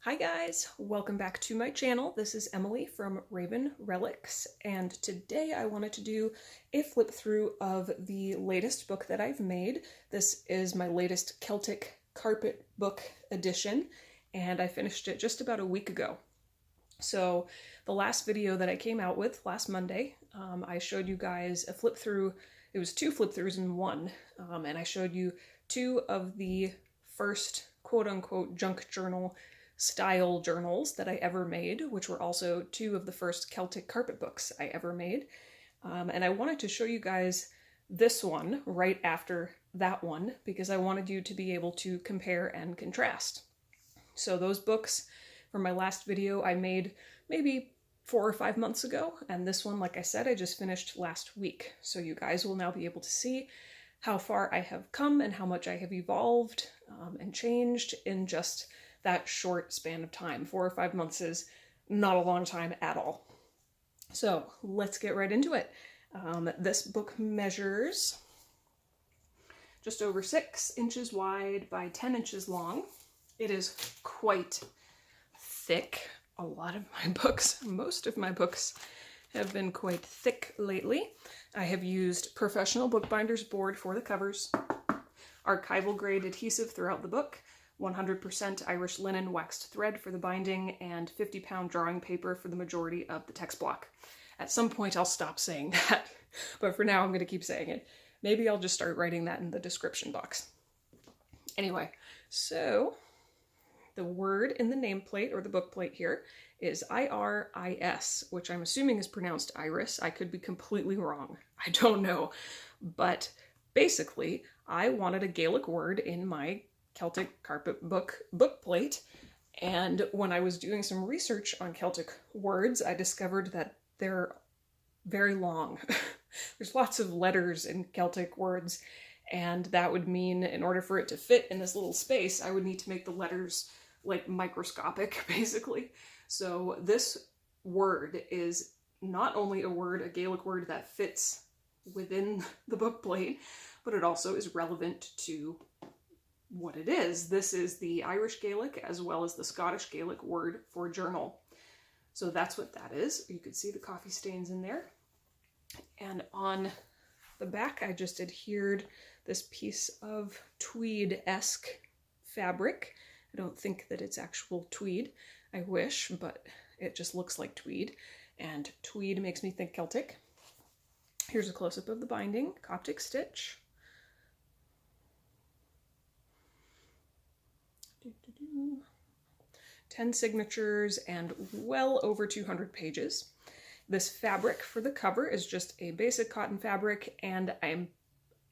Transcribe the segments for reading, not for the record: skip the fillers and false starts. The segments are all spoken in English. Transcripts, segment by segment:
Hi guys, welcome back to my channel. This is Emily from Relics, and today I wanted to do a flip through of the latest book that I've made. This is my latest Celtic carpet book edition, and I finished it just about a week ago. So the last video that I came out with last Monday, I showed you guys a flip through. It was two flip throughs in one, and I showed you two of the first quote-unquote junk journal style journals that I ever made, which were also two of the first Celtic carpet books I ever made. And I wanted to show you guys this one right after that one because I wanted you to be able to compare and contrast. So those books from my last video I made maybe 4 or 5 months ago, and this one, like I said, I just finished last week. So you guys will now be able to see how far I have come and how much I have evolved and changed in just that short span of time. 4 or 5 months is not a long time at all. So let's get right into it. This book measures just over 6 inches wide by 10 inches long. It is quite thick. A lot of my books, most of my books, have been quite thick lately. I have used professional bookbinder's board for the covers, archival grade adhesive throughout the book, 100% Irish linen waxed thread for the binding, and 50-pound drawing paper for the majority of the text block. At some point I'll stop saying that, but for now I'm going to keep saying it. Maybe I'll just start writing that in the description box. Anyway, so the word in the nameplate, or the book plate here, is I-R-I-S, which I'm assuming is pronounced Iris. I could be completely wrong. I don't know. But basically, I wanted a Gaelic word in my Celtic carpet book plate, and when I was doing some research on Celtic words, I discovered that they're very long. There's lots of letters in Celtic words, and that would mean in order for it to fit in this little space, I would need to make the letters like microscopic, basically. So this word is not only a Gaelic word that fits within the book plate, but it also is relevant to what it is. This is the Irish Gaelic as well as the Scottish Gaelic word for journal. So that's what that is. You could see the coffee stains in there. And on the back, I just adhered this piece of tweed-esque fabric. I don't think that it's actual tweed. I wish, but it just looks like tweed. And tweed makes me think Celtic. Here's a close-up of the binding, Coptic stitch. 10 signatures and well over 200 pages. This fabric for the cover is just a basic cotton fabric, and I'm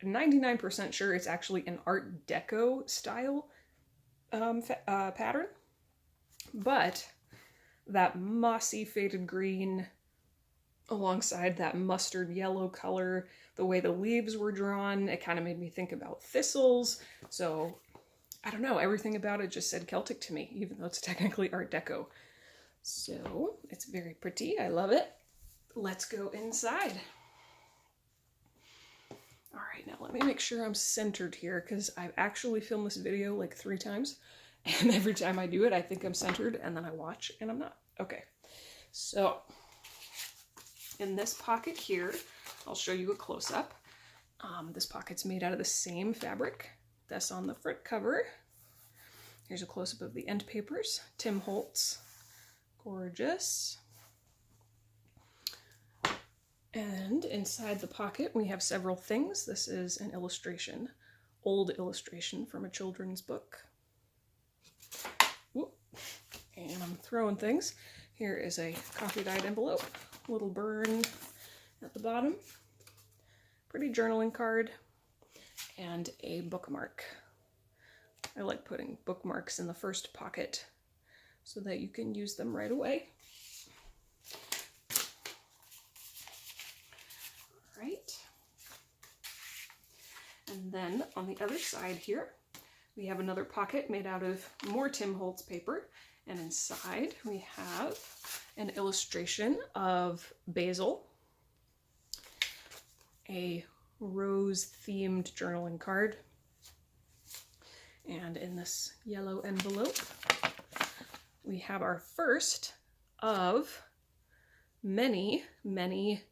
99% sure it's actually an Art Deco style pattern. But that mossy faded green alongside that mustard yellow color, the way the leaves were drawn, it kind of made me think about thistles. So I don't know, everything about it just said Celtic to me, even though it's technically Art Deco. So it's very pretty. I love it. Let's go inside. All right, now let me make sure I'm centered here because I've actually filmed this video like 3 times. And every time I do it, I think I'm centered, and then I watch and I'm not. Okay, so in this pocket here, I'll show you a close-up. This pocket's made out of the same fabric that's on the front cover. Here's a close-up of the end papers. Tim Holtz. Gorgeous. And inside the pocket we have several things. This is an illustration, old illustration from a children's book. Whoop. And I'm throwing things. Here is a coffee-dyed envelope, little burn at the bottom, pretty journaling card, and a bookmark. I like putting bookmarks in the first pocket so that you can use them right away. All right. And then on the other side here, we have another pocket made out of more Tim Holtz paper, and inside we have an illustration of basil, a rose-themed journaling card, and in this yellow envelope we have our first of many, many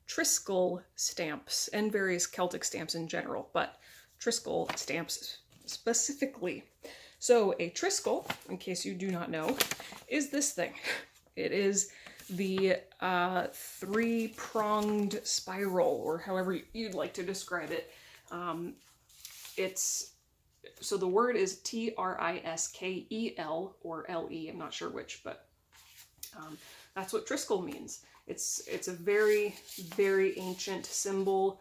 Triskel stamps and various Celtic stamps in general, but Triskel stamps specifically. So a Triskel, in case you do not know, is this thing. It is the three-pronged spiral, or however you'd like to describe it. So the word is Triskel or LE, I'm not sure which, but that's what Triskel means. It's a very, very ancient symbol,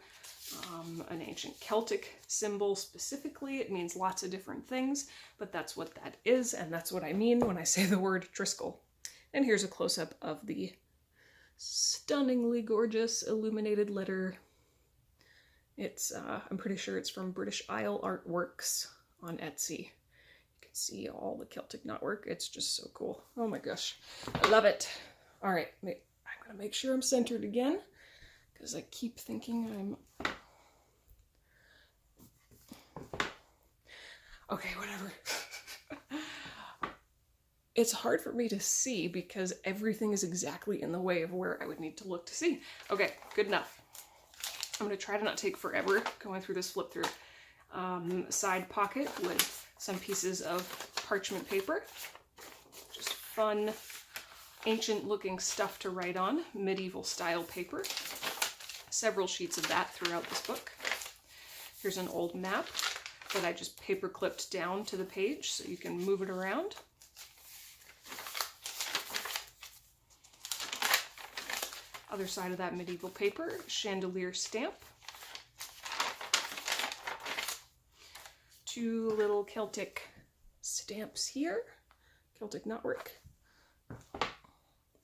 an ancient Celtic symbol specifically. It means lots of different things, but that's what that is, and that's what I mean when I say the word Triskel. And here's a close-up of the stunningly gorgeous illuminated letter. It's, I'm pretty sure it's from British Isle Artworks on Etsy. You can see all the Celtic knotwork. It's just so cool. Oh my gosh, I love it. All right, I'm gonna make sure I'm centered again, because I keep thinking I'm... Okay, whatever. It's hard for me to see because everything is exactly in the way of where I would need to look to see. Okay, good enough. I'm going to try to not take forever going through this flip through. Side pocket with some pieces of parchment paper. Just fun, ancient looking stuff to write on. Medieval style paper. Several sheets of that throughout this book. Here's an old map that I just paper clipped down to the page so you can move it around. Other side of that medieval paper, chandelier stamp. Two little Celtic stamps here, Celtic knotwork.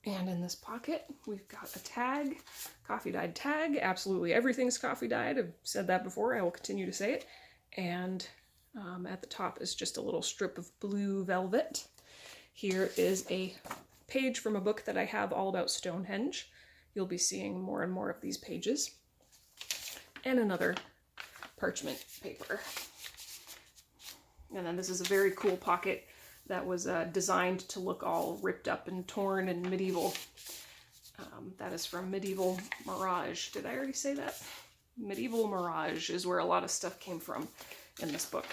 And in this pocket, we've got a tag, coffee dyed tag. Absolutely everything's coffee dyed. I've said that before, I will continue to say it. And at the top is just a little strip of blue velvet. Here is a page from a book that I have all about Stonehenge. You'll be seeing more and more of these pages. And another parchment paper. And then this is a very cool pocket that was designed to look all ripped up and torn and medieval. That is from Medieval Mirage. Did I already say that? Medieval Mirage is where a lot of stuff came from in this book.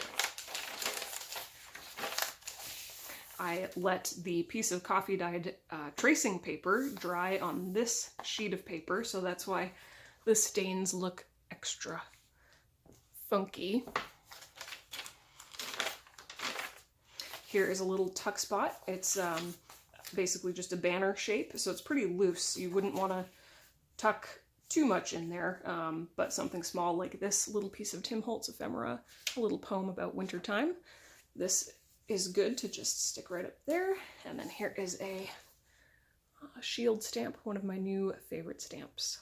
I let the piece of coffee dyed tracing paper dry on this sheet of paper, so that's why the stains look extra funky. Here is a little tuck spot. It's basically just a banner shape, so it's pretty loose. You wouldn't want to tuck too much in there, but something small like this little piece of Tim Holtz ephemera, a little poem about wintertime. This is good to just stick right up there. And then here is a shield stamp, one of my new favorite stamps.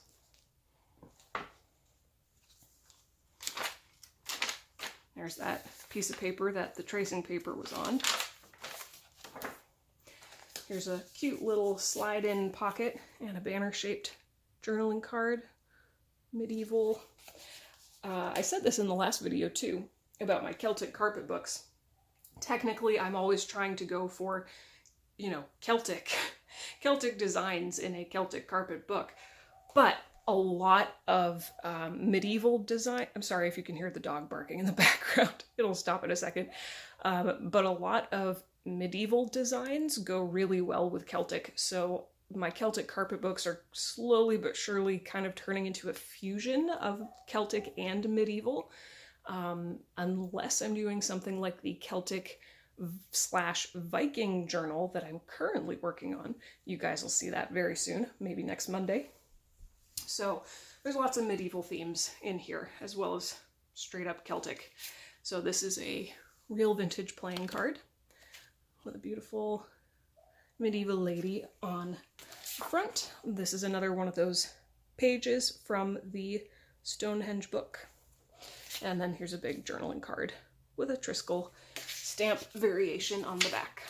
There's that piece of paper that the tracing paper was on. Here's a cute little slide-in pocket and a banner-shaped journaling card. Medieval. I said this in the last video too, about my Celtic carpet books. Technically, I'm always trying to go for, you know, Celtic designs in a Celtic carpet book, but a lot of medieval design, I'm sorry if you can hear the dog barking in the background, it'll stop in a second, but a lot of medieval designs go really well with Celtic, so my Celtic carpet books are slowly but surely kind of turning into a fusion of Celtic and medieval. Unless I'm doing something like the Celtic/Viking journal that I'm currently working on. You guys will see that very soon, maybe next Monday. So there's lots of medieval themes in here, as well as straight up Celtic. So this is a real vintage playing card with a beautiful medieval lady on the front. This is another one of those pages from the Stonehenge book. And then here's a big journaling card with a Triskel stamp variation on the back.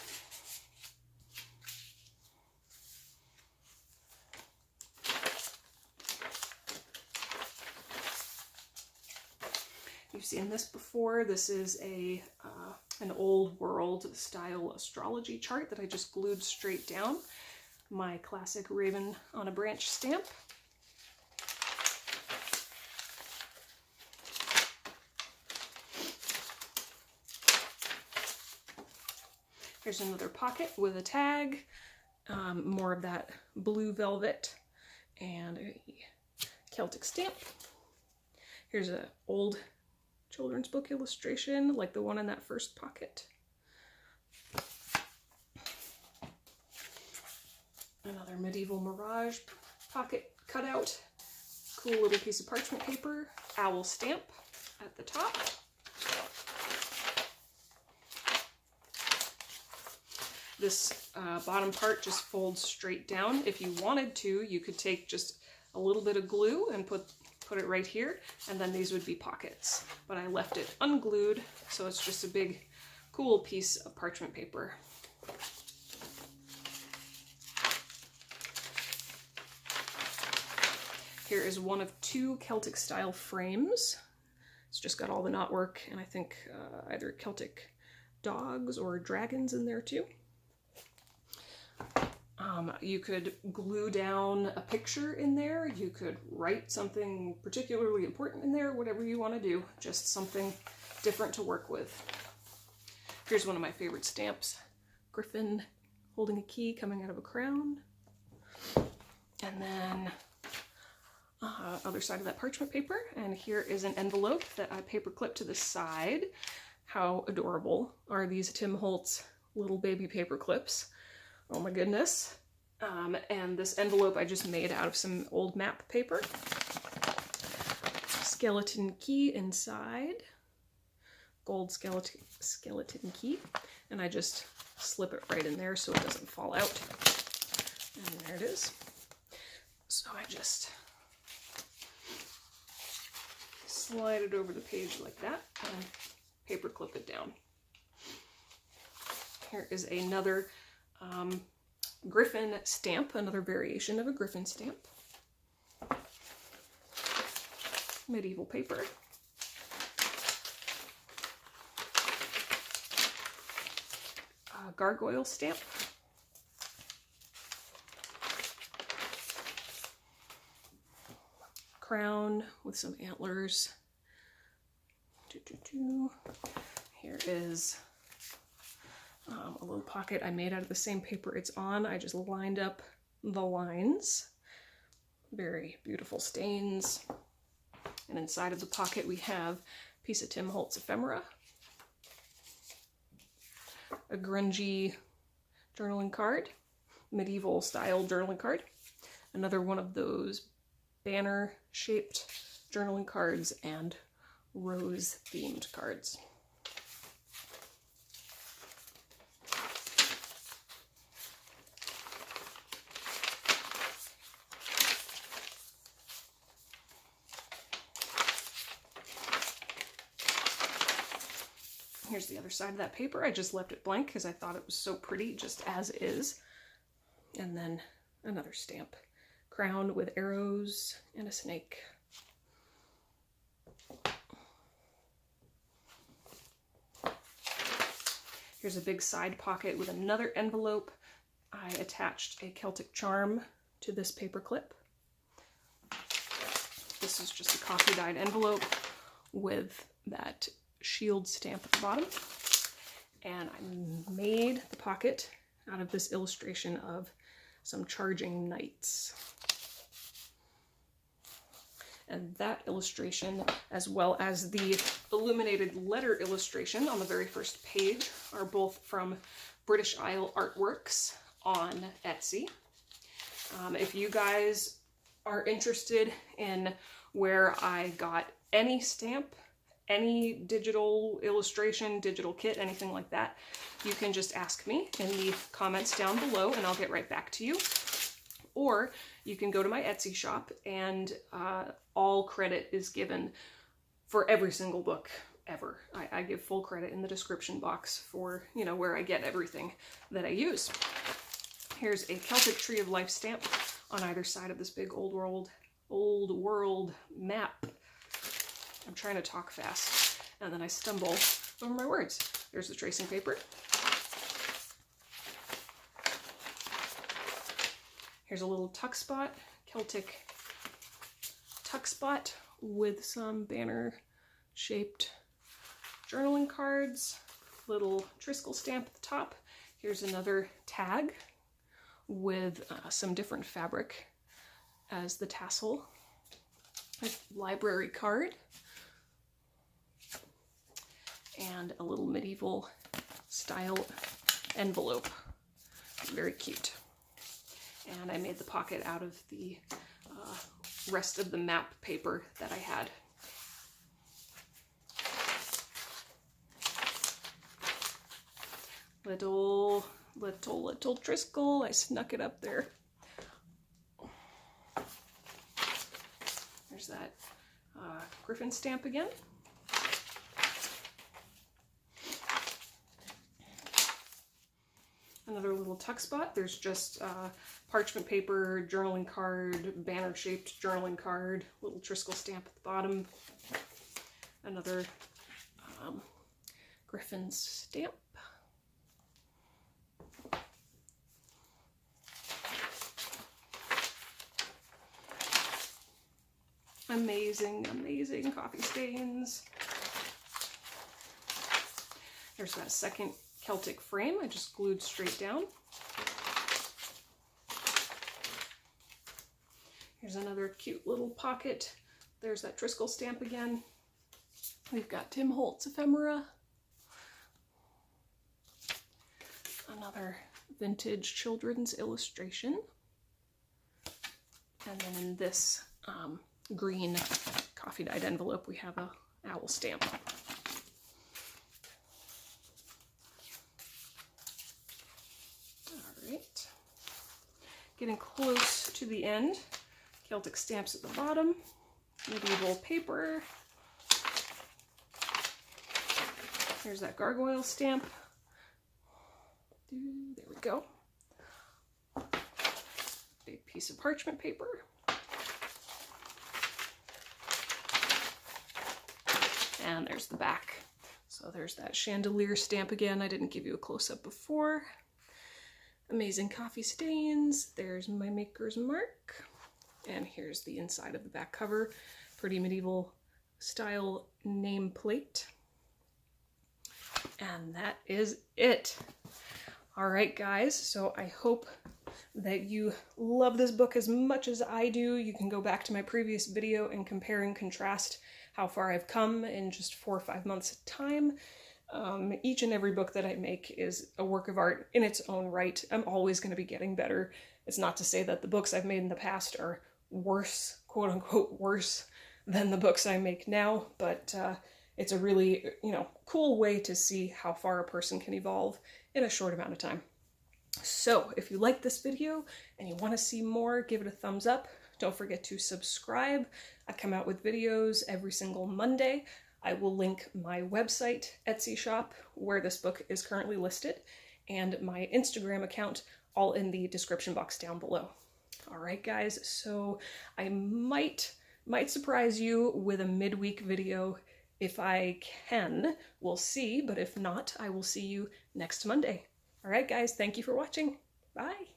You've seen this before. This is an old world style astrology chart that I just glued straight down. My classic Raven on a Branch stamp. Here's another pocket with a tag, more of that blue velvet, and a Celtic stamp. Here's an old children's book illustration, like the one in that first pocket. Another medieval mirage pocket cutout. Cool little piece of parchment paper. Owl stamp at the top. This bottom part just folds straight down. If you wanted to, you could take just a little bit of glue and put it right here, and then these would be pockets. But I left it unglued, so it's just a big, cool piece of parchment paper. Here is one of 2 Celtic style frames. It's just got all the knotwork, and I think either Celtic dogs or dragons in there too. You could glue down a picture in there, you could write something particularly important in there, whatever you want to do, just something different to work with. Here's one of my favorite stamps, Griffin holding a key coming out of a crown. And then other side of that parchment paper, and here is an envelope that I paper clipped to the side. How adorable are these Tim Holtz little baby paper clips? Oh my goodness. And this envelope I just made out of some old map paper. Skeleton key inside. Gold skeleton key. And I just slip it right in there so it doesn't fall out. And there it is. So I just slide it over the page like that and paper clip it down. Here is another Griffin stamp, another variation of a Griffin stamp. Medieval paper. Gargoyle stamp. Crown with some antlers. Here is a little pocket I made out of the same paper it's on. I just lined up the lines. Very beautiful stains. And inside of the pocket we have a piece of Tim Holtz ephemera. A grungy journaling card. Medieval style journaling card. Another one of those banner shaped journaling cards and rose themed cards. Here's the other side of that paper. I just left it blank because I thought it was so pretty just as is. And then another stamp. Crown with arrows and a snake. Here's a big side pocket with another envelope. I attached a Celtic charm to this paper clip. This is just a coffee dyed envelope with that shield stamp at the bottom. And I made the pocket out of this illustration of some charging knights. And that illustration, as well as the illuminated letter illustration on the very first page, are both from British Isle Artworks on Etsy. If you guys are interested in where I got any stamp, any digital illustration, digital kit, anything like that, you can just ask me in the comments down below and I'll get right back to you. Or you can go to my Etsy shop and all credit is given for every single book ever. I give full credit in the description box for, you know, where I get everything that I use. Here's a Celtic Tree of Life stamp on either side of this big old world map. I'm trying to talk fast. and then I stumble over my words. There's the tracing paper. Here's a little tuck spot, Celtic tuck spot with some banner-shaped journaling cards, little Triskel stamp at the top. Here's another tag with some different fabric as the tassel. A library card. And a little medieval style envelope. Very cute. And I made the pocket out of the rest of the map paper that I had. Little Triskel. I snuck it up there. There's that griffin stamp again. Another little tuck spot. There's just parchment paper, journaling card, banner-shaped journaling card, little Triskel stamp at the bottom. Another griffin stamp. Amazing, amazing coffee stains. There's that second Celtic frame I just glued straight down. Here's another cute little pocket. There's that Triskel stamp again. We've got Tim Holtz ephemera. Another vintage children's illustration. And then in this green coffee dyed envelope we have a owl stamp. Alright. Getting close to the end. Celtic stamps at the bottom. Medieval paper. Here's that gargoyle stamp. There we go. Big piece of parchment paper. And there's the back. So there's that chandelier stamp again. I didn't give you a close-up before. Amazing coffee stains. There's my maker's mark. And here's the inside of the back cover. Pretty medieval style nameplate. And that is it. All right, guys. So I hope that you love this book as much as I do. You can go back to my previous video and compare and contrast how far I've come in just 4 or 5 months of time. Each and every book that I make is a work of art in its own right. I'm always going to be getting better. It's not to say that the books I've made in the past are worse, quote unquote, worse than the books I make now, but it's a really, cool way to see how far a person can evolve in a short amount of time. So if you like this video and you want to see more, give it a thumbs up. Don't forget to subscribe. I come out with videos every single Monday. I will link my website, Etsy shop, where this book is currently listed, and my Instagram account, all in the description box down below. All right, guys, so I might surprise you with a midweek video if I can. We'll see, but if not, I will see you next Monday. All right, guys, thank you for watching. Bye.